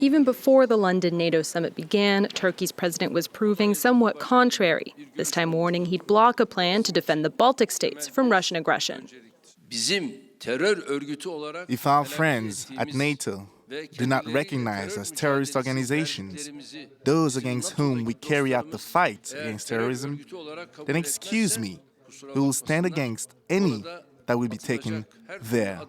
Even before the London NATO summit began, Turkey's president was proving somewhat contrary, this time warning he'd block a plan to defend the Baltic states from Russian aggression. If our friends at NATO do not recognize us terrorist organizations, those against whom we carry out the fight against terrorism, then excuse me, we will stand against any that will be taken there.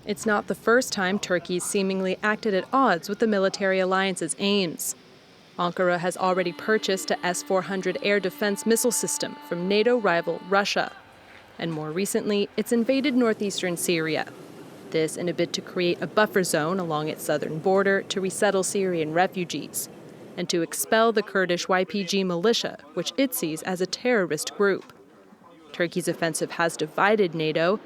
It's not the first time Turkey's seemingly acted at odds with the military alliance's aims. Ankara has already purchased a S-400 air defense missile system from NATO rival Russia. And more recently, it's invaded northeastern Syria. This in a bid to create a buffer zone along its southern border to resettle Syrian refugees and to expel the Kurdish YPG militia, which it sees as a terrorist group. Turkey's offensive has divided NATO.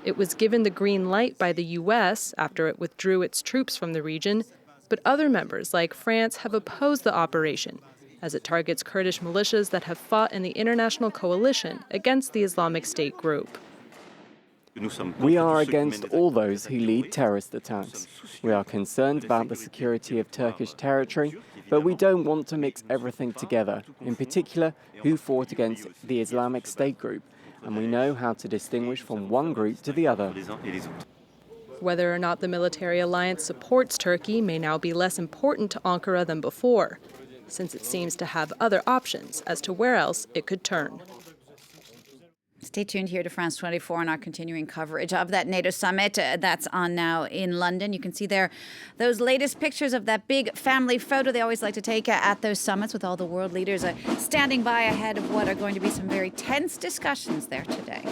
It was given the green light by the U.S. after it withdrew its troops from the region, but other members like France have opposed the operation as it targets Kurdish militias that have fought in the international coalition against the Islamic State group. We are against all those who lead terrorist attacks. We are concerned about the security of Turkish territory, but we don't want to mix everything together, in particular who fought against the Islamic State group, and we know how to distinguish from one group to the other. Whether or not the military alliance supports Turkey may now be less important to Ankara than before, since it seems to have other options as to where else it could turn. Stay tuned here to France 24 and our continuing coverage of that NATO summit that's on now in London. You can see there those latest pictures of that big family photo they always like to take at those summits with all the world leaders standing by ahead of what are going to be some very tense discussions there today.